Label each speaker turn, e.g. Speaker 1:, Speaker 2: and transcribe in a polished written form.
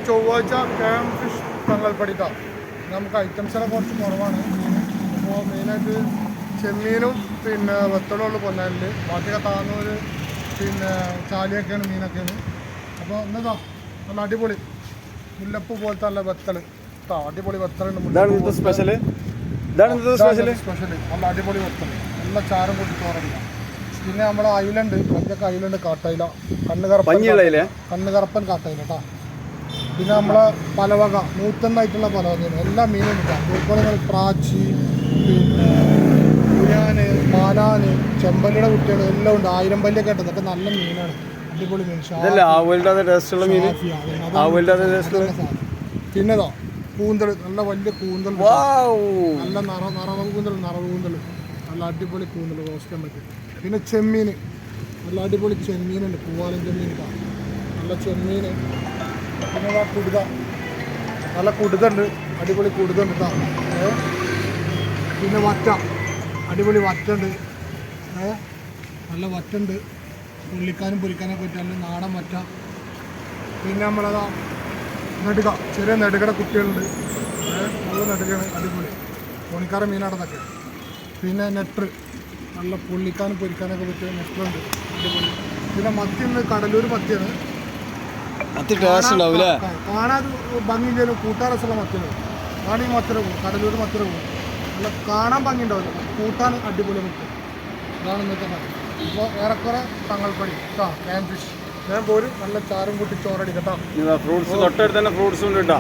Speaker 1: ചൊവ്വാഴ്ച cam fish തങ്ങൾപ്പടിക്ക നമുക്ക് ഐറ്റംസെല്ലാം കുറച്ച് കുറവാണ്. അപ്പോൾ മെയിനായിട്ട് ചെമ്മീനും പിന്നെ വെത്തളുള്ള പൊന്നാലിൽ ബാക്കിയൊക്കെ താന്നൂര് പിന്നെ ചാലിയൊക്കെയാണ് മീനൊക്കെയാണ്. അപ്പോൾ എന്നതാ നല്ല അടിപൊളി മുല്ലപ്പൂ പോലത്തെ നല്ല വെത്തൽ അടിപൊളി വെത്തലുണ്ട്.
Speaker 2: സ്പെഷ്യൽ
Speaker 1: നല്ല അടിപൊളി വെത്തൽ നല്ല ചാരം കൂട്ടി ചോറടിക്കാം. പിന്നെ നമ്മുടെ ഐലൻഡ് വലിയൊക്കെ ഐലൻഡ് കാട്ടയില കണ്ണുകറപ്പൻ കാട്ടയില കേട്ടോ. പിന്നെ നമ്മളെ പലവക നൂറ്റൊന്നായിട്ടുള്ള പലവകയാണ് എല്ലാ മീനും കിട്ടാം. അതുപോലെ പ്രാച്ചി പിന്നെ പുയാന് മാലാന് ചെമ്പല്ലിയുടെ കുട്ടികൾ എല്ലാം ഉണ്ട്. 1000 പല്ലിയൊക്കെ ഉണ്ട്. ഇതൊക്കെ നല്ല മീനാണ്, അടിപൊളി മീൻ. പിന്നെതാ കൂന്തൽ, നല്ല വലിയ കൂന്തൽ, നല്ല നിറവ് കൂന്തൽ നല്ല അടിപൊളി കൂന്തൽ റോസ്റ്റ് പറ്റും. പിന്നെ ചെമ്മീൻ, നല്ല അടിപൊളി ചെമ്മീനുണ്ട്, പൂവാലൻ ചെമ്മീൻ കാണാം, നല്ല ചെമ്മീൻ. പിന്നെ കുടുത, നല്ല കുടുതുണ്ട്, അടിപൊളി കുടുതുണ്ട് കേട്ടോ. പിന്നെ വറ്റ, അടിപൊളി വറ്റുണ്ട്, നല്ല വറ്റുണ്ട്, പൊള്ളിക്കാനും പൊരിക്കാനൊക്കെ പറ്റും, നല്ല നാടൻ വറ്റ. പിന്നെ നമ്മളതാ നെടുക, ചെറിയ നെടുകയുടെ കുട്ടികളുണ്ട്, നല്ല നെടുകയാണ്, അടിപൊളി ഓണിക്കാറ മീനാണെന്നൊക്കെ. പിന്നെ നെട്ടർ, നല്ല പൊള്ളിക്കാനും പൊരിക്കാനൊക്കെ പറ്റിയ നെട്ടറുണ്ട്, അടിപൊളി. പിന്നെ മത്തി, കടലൂർ മത്തിയാണ്, കാണാൻ ഭംഗിയിലും കൂട്ടാൻ രസമുള്ള മത്തിയാണ്. അതാണ് ഈ മത്തിര പോകും, കടലൂർ മത്തിര പോകും, നല്ല കാണാൻ ഭംഗി ഉണ്ടാവില്ല, കൂട്ടാൻ അടിപൊളി മത്തി. അതാണ് ഇന്നത്തെ കാര്യം. അപ്പോൾ ഏറെക്കുറെ തങ്ങൾപ്പടി കേട്ടോ, ക്യാം ഫിഷ്. ഞാൻ പോരും, നല്ല ചാരും കൂട്ടി ചോറടി കേട്ടോ.
Speaker 2: ഫ്രൂട്ട്സ് തൊട്ടടുത്ത് തന്നെ ഫ്രൂട്ട്സ് ഉണ്ട് കേട്ടോ.